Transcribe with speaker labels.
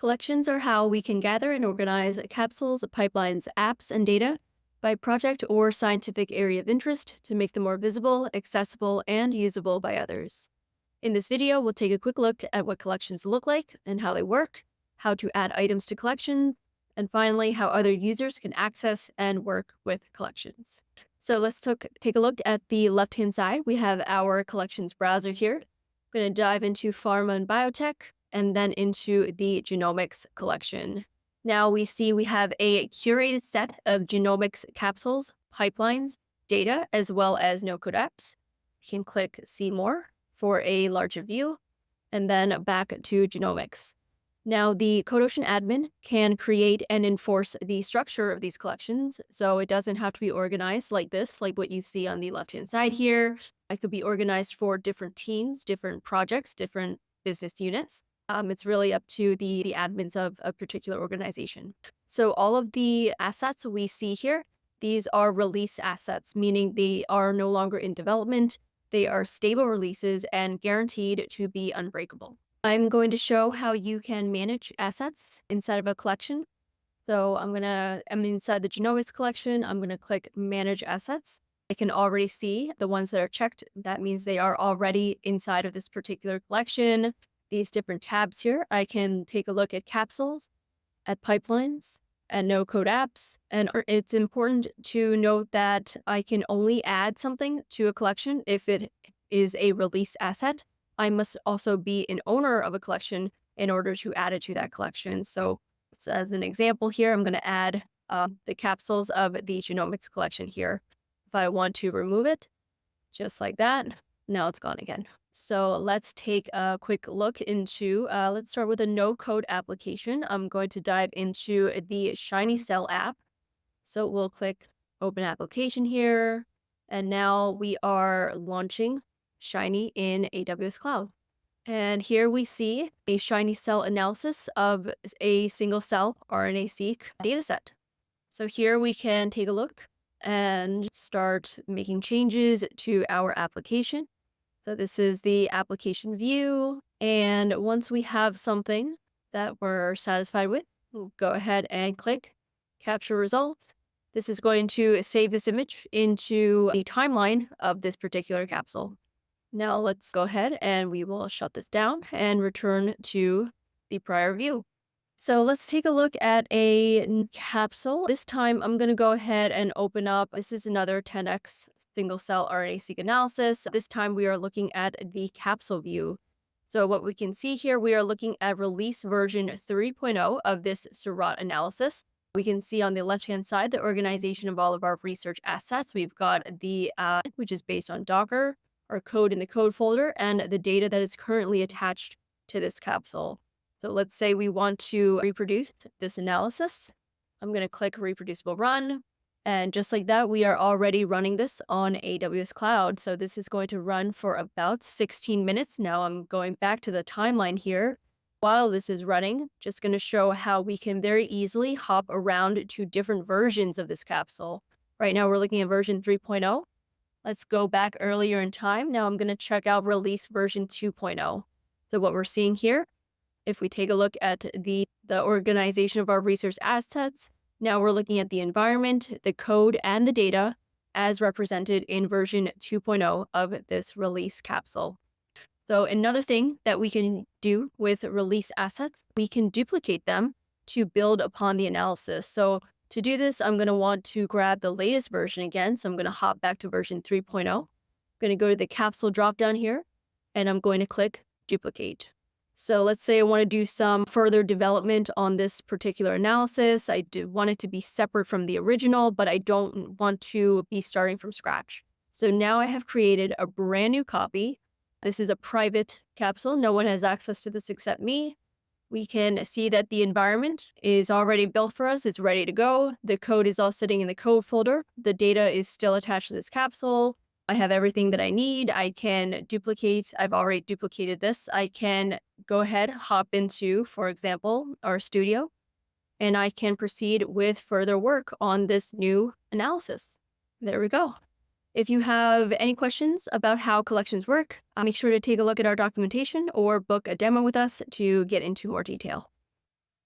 Speaker 1: Collections are how we can gather and organize capsules, pipelines, apps, and data by project or scientific area of interest to make them more visible, accessible, and usable by others. In this video, we'll take a quick look at what collections look like and how they work, how to add items to collections, and finally, how other users can access and work with collections. So let's take a look at the left-hand side. We have our collections browser here. I'm going to dive into pharma and biotech and then into the genomics collection. Now we see we have a curated set of genomics capsules, pipelines, data, as well as no-code apps. You can click See More for a larger view, and then back to genomics. Now, the CodeOcean admin can create and enforce the structure of these collections, so it doesn't have to be organized like this, like what you see on the left-hand side here. It could be organized for different teams, different projects, different business units. It's really up to the admins of a particular organization. So all of the assets we see here, these are release assets, meaning they are no longer in development. They are stable releases and guaranteed to be unbreakable. I'm going to show how you can manage assets inside of a collection. So I'm inside the genomics collection. I'm going to click Manage Assets. I can already see the ones that are checked. That means they are already inside of this particular collection. These different tabs here, I can take a look at capsules, at pipelines, and no-code apps. And it's important to note that I can only add something to a collection if it is a release asset. I must also be an owner of a collection in order to add it to that collection. So as an example here, I'm going to add the capsules of the genomics collection here. If I want to remove it, just like that, now it's gone again. So let's take a quick look into, let's start with a no-code application. I'm going to dive into the Shiny Cell app. So we'll click Open Application here. And now we are launching Shiny in AWS Cloud. And here we see a Shiny Cell analysis of a single cell RNA-seq dataset. So here we can take a look and start making changes to our application. So this is the application view. And once we have something that we're satisfied with, we'll go ahead and click Capture Results. This is going to save this image into the timeline of this particular capsule. Now let's go ahead and we will shut this down and return to the prior view. So let's take a look at a capsule. This time I'm going to go ahead and open up, this is another 10x single cell RNA-seq analysis. This time we are looking at the capsule view. So what we can see here, we are looking at release version 3.0 of this Seurat analysis. We can see on the left-hand side the organization of all of our research assets. We've got the which is based on Docker, our code in the code folder, and the data that is currently attached to this capsule. So let's say we want to reproduce this analysis. I'm going to click Reproducible Run. And just like that, we are already running this on AWS Cloud. So this is going to run for about 16 minutes. Now I'm going back to the timeline here. While this is running, just going to show how we can very easily hop around to different versions of this capsule. Right now we're looking at version 3.0. Let's go back earlier in time. Now I'm going to check out release version 2.0. So what we're seeing here, if we take a look at the organization of our research assets, now we're looking at the environment, the code, and the data as represented in version 2.0 of this release capsule. So another thing that we can do with release assets, we can duplicate them to build upon the analysis. So to do this, I'm going to want to grab the latest version again. So I'm going to hop back to version 3.0. I'm going to go to the capsule dropdown here, and I'm going to click Duplicate. So let's say I want to do some further development on this particular analysis. I do want it to be separate from the original, but I don't want to be starting from scratch. So now I have created a brand new copy. This is a private capsule. No one has access to this except me. We can see that the environment is already built for us. It's ready to go. The code is all sitting in the code folder. The data is still attached to this capsule. I have everything that I need. I can duplicate. I've already duplicated this. I can go ahead, hop into, for example, our studio, and I can proceed with further work on this new analysis. There we go. If you have any questions about how collections work, make sure to take a look at our documentation or book a demo with us to get into more detail.